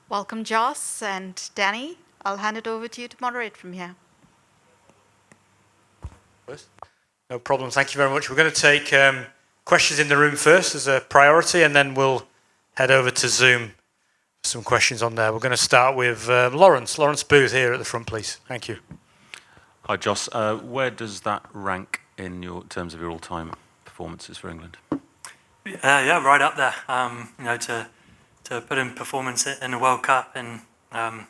Welcome, Jos and Danny. I'll hand it over to you to moderate from here. No problem. Thank you very much. We're going to take questions in the room first as a priority, and then we'll head over to Zoom for some questions on there. We're going to start with Lawrence Booth here at the front, please. Thank you. Hi, Jos. Where does that rank in your terms of your all-time performances for England? Yeah, right up there. To put in performance in a World Cup, and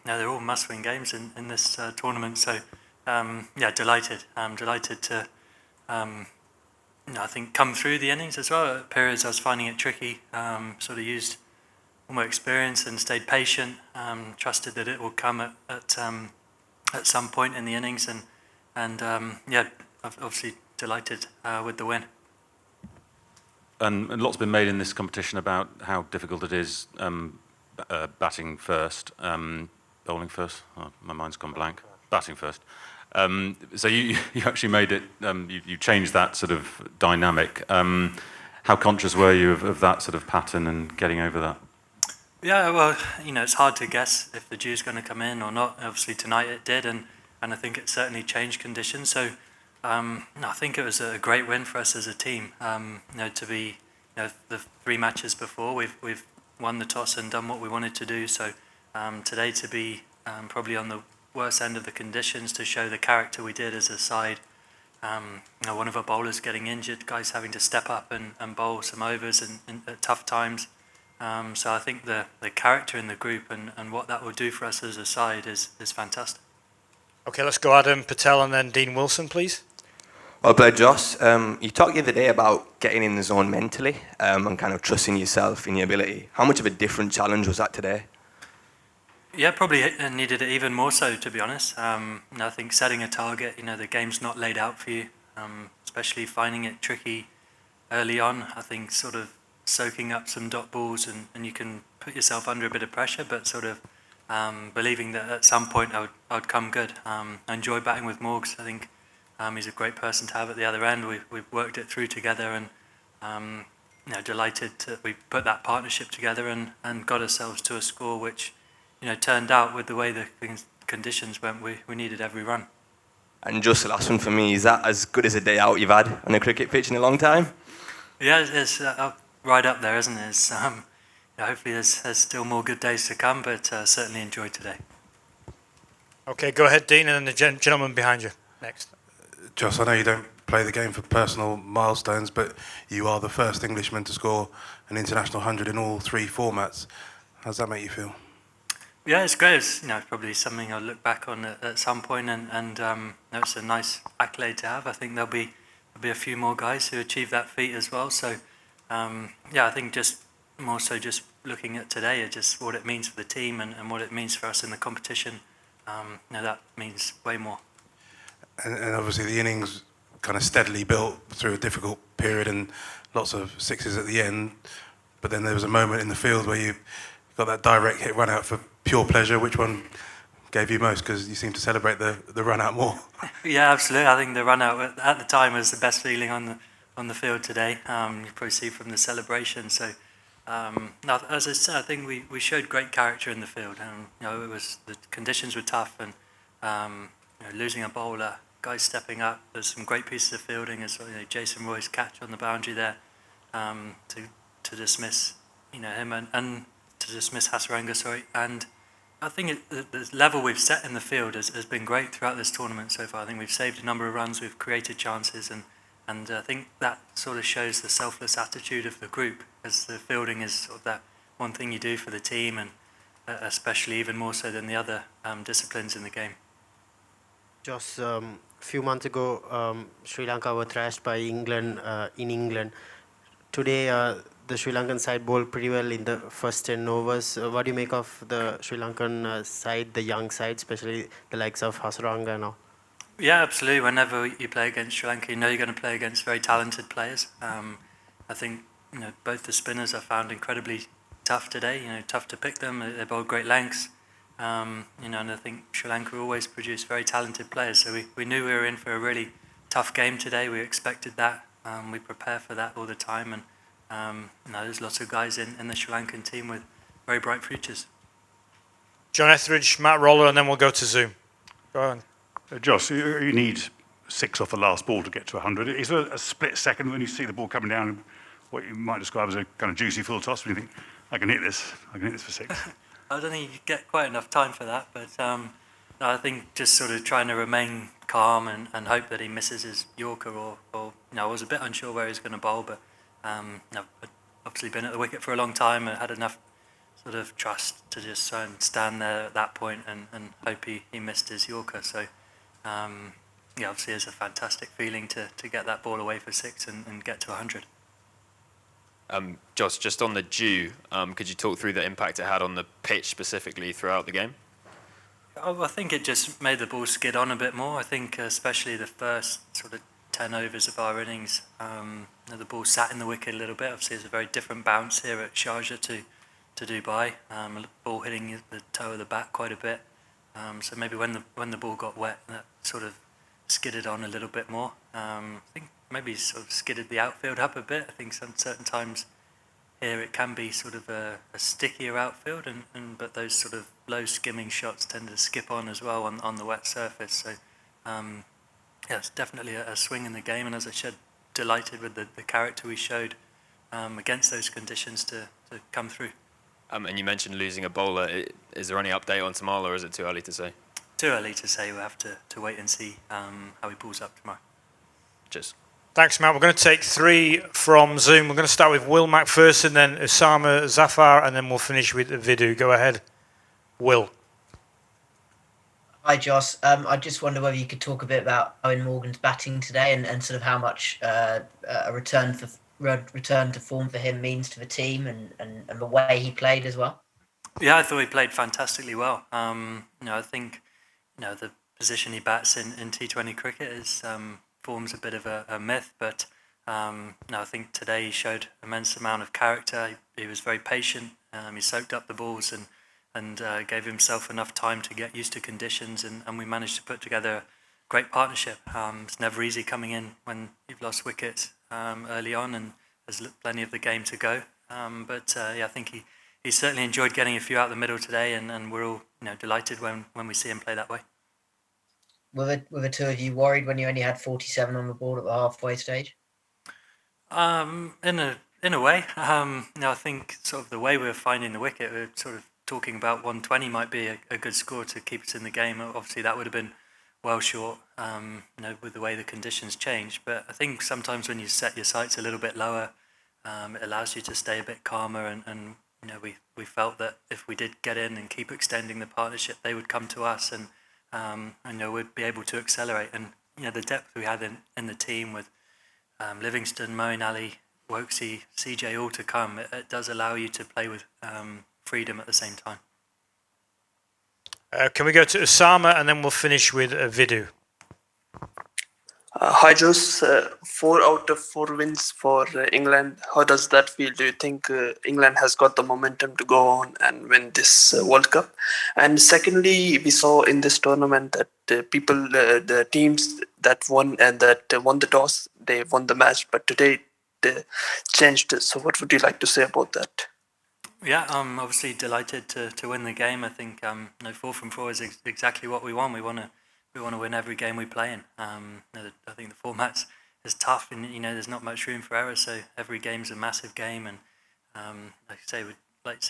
they're all must-win games in this tournament. So delighted. I'm delighted to I think come through the innings as well. At periods I was finding it tricky. Sort of used all my experience and stayed patient. Trusted that it would come at some point in the innings, and obviously delighted with the win. And lots been made in this competition about how difficult it is batting first, bowling first. Oh, my mind's gone blank. Batting first. So you actually made it. You changed that sort of dynamic. How conscious were you of that sort of pattern and getting over that? Yeah, well, it's hard to guess if the dew's going to come in or not. Obviously tonight it did, and I think it certainly changed conditions. So I think it was a great win for us as a team. To be, the 3 matches before we've won the toss and done what we wanted to do. So today to be probably on the worst end of the conditions, to show the character we did as a side. One of our bowlers getting injured, guys having to step up and bowl some overs at tough times. So I think the character in the group and what that will do for us as a side is fantastic. Okay, let's go Adam Patel and then Dean Wilson, please. Well played, Jos. You talked the other day about getting in the zone mentally and kind of trusting yourself in your ability. How much of a different challenge was that today? Yeah, probably needed it even more so, to be honest. I think setting a target, the game's not laid out for you, especially finding it tricky early on. I think sort of soaking up some dot balls and you can put yourself under a bit of pressure, but sort of believing that at some point I would come good. I enjoy batting with Morgs. I think he's a great person to have at the other end. We've worked it through together, and delighted we put that partnership together and got ourselves to a score which turned out with the way the conditions went. We needed every run. And just the last one for me, is that as good as a day out you've had on a cricket pitch in a long time? Yeah, it's right up there, isn't it? It's, hopefully there's still more good days to come, but certainly enjoyed today. Okay, go ahead, Dean, and then the gentleman behind you next. Jos, I know you don't play the game for personal milestones, but you are the first Englishman to score an international 100 in all 3 formats. How does that make you feel? Yeah, it's great. It's probably something I'll look back on at some point, and it's a nice accolade to have. I think there'll be a few more guys who achieve that feat as well. So I think just more so just looking at today, just what it means for the team and what it means for us in the competition. That means way more. And obviously the innings kind of steadily built through a difficult period and lots of sixes at the end. But then there was a moment in the field where you got that direct hit run out for pure pleasure. Which one gave you most? Because you seem to celebrate the run out more. Yeah, absolutely. I think the run out at the time was the best feeling on the field today. You probably see from the celebration. So as I said, I think we showed great character in the field. It was the conditions were tough, and losing a bowler, guys stepping up. There's some great pieces of fielding as well. Jason Roy's catch on the boundary there to dismiss him and to dismiss Hasaranga, sorry. And I think the level we've set in the field has been great throughout this tournament so far. I think we've saved a number of runs, we've created chances, and I think that sort of shows the selfless attitude of the group, as the fielding is sort of that one thing you do for the team, and especially even more so than the other disciplines in the game. Just a few months ago, Sri Lanka were thrashed by England in England. Today, the Sri Lankan side bowled pretty well in the first 10 overs. What do you make of the Sri Lankan side, the young side, especially the likes of Hasaranga now? Yeah, absolutely. Whenever you play against Sri Lanka, you're going to play against very talented players. I think both the spinners are found incredibly tough today. Tough to pick them. They bowl great lengths. And I think Sri Lanka always produce very talented players. So we knew we were in for a really tough game today. We expected that. We prepare for that all the time. And there's lots of guys in the Sri Lankan team with very bright futures. John Etheridge, Matt Roller, and then we'll go to Zoom. Go on. Jos, you need 6 off the last ball to get to 100. Is there a split second when you see the ball coming down, what you might describe as a kind of juicy full toss, when you think, I can hit this for 6? I don't think you get quite enough time for that, but no, I think just sort of trying to remain calm and hope that he misses his Yorker or I was a bit unsure where he was going to bowl, but I've obviously been at the wicket for a long time and had enough sort of trust to just try and stand there at that point and hope he missed his Yorker. So obviously it's a fantastic feeling to get that ball away for 6 and get to 100. Jos, just on the dew, could you talk through the impact it had on the pitch specifically throughout the game? I think it just made the ball skid on a bit more. I think especially the first sort of 10 overs of our innings, the ball sat in the wicket a little bit. Obviously it's a very different bounce here at Sharjah to Dubai. The ball hitting the toe of the bat quite a bit. So maybe when the ball got wet, that sort of skidded on a little bit more. I think maybe sort of skidded the outfield up a bit. I think certain times here it can be sort of a stickier outfield, but those sort of low skimming shots tend to skip on as well on the wet surface. So it's definitely a swing in the game, and as I said, delighted with the character we showed against those conditions to come through. And you mentioned losing a bowler. Is there any update on Tamala, or is it too early to say? Too early to say. We'll have to wait and see how he pulls up tomorrow. Cheers. Thanks, Matt. We're going to take 3 from Zoom. We're going to start with Will McPherson, then Osama Zafar, and then we'll finish with Vidu. Go ahead, Will. Hi, Jos. I just wonder whether you could talk a bit about Owen Morgan's batting today and sort of how much a return to form for him means to the team and the way he played as well. Yeah, I thought he played fantastically well. I think the position he bats in T20 cricket is forms a bit of a myth, but I think today he showed immense amount of character. He was very patient. He soaked up the balls and gave himself enough time to get used to conditions, and we managed to put together a great partnership. It's never easy coming in when you've lost wickets early on, and there's plenty of the game to go. But I think he certainly enjoyed getting a few out the middle today, and we're all delighted when we see him play that way. Were the two of you worried when you only had 47 on the board at the halfway stage? In a way, I think sort of the way we're finding the wicket, we're sort of talking about 120 might be a good score to keep us in the game. Obviously, that would have been well short, with the way the conditions change. But I think sometimes when you set your sights a little bit lower, it allows you to stay a bit calmer. And we felt that if we did get in and keep extending the partnership, they would come to us and we'd be able to accelerate. And the depth we had in the team with Livingston, Moeen Ali, Woksey, CJ all to come, it does allow you to play with freedom at the same time. Can we go to Osama and then we'll finish with Vidu? Hi, Jos. 4 out of 4 wins for England. How does that feel? Do you think England has got the momentum to go on and win this World Cup? And secondly, we saw in this tournament that the teams that won the toss, they won the match, but today they changed. So what would you like to say about that? Yeah, I'm obviously delighted to win the game. I think 4 from 4 is exactly what we want. We want to win every game we play in. I think the format is tough, and there's not much room for error. So every game's a massive game, and like I say,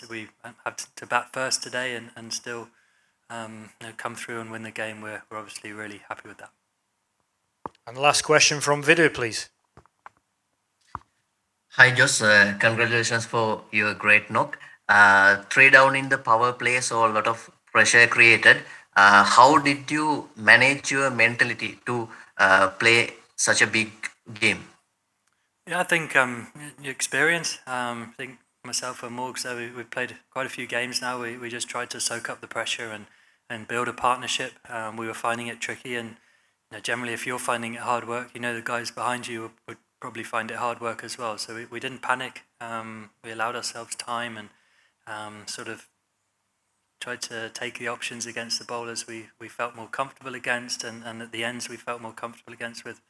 we have to bat first today, and still come through and win the game. We're obviously really happy with that. And the last question from Vidu, please. Hi, Jos. Congratulations for your great knock. 3 down in the power play, so a lot of pressure created. How did you manage your mentality to play such a big game? Yeah, I think experience. I think myself and Morgs, we've played quite a few games now. We just tried to soak up the pressure and build a partnership. We were finding it tricky, and generally if you're finding it hard work, the guys behind you would probably find it hard work as well. So we didn't panic. We allowed ourselves time and sort of tried to take the options against the bowlers we felt more comfortable against, and at the ends we felt more comfortable against with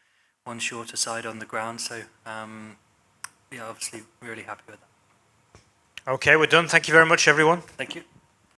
one shorter side on the ground. So obviously really happy with that. Okay, we're done. Thank you very much, everyone. Thank you.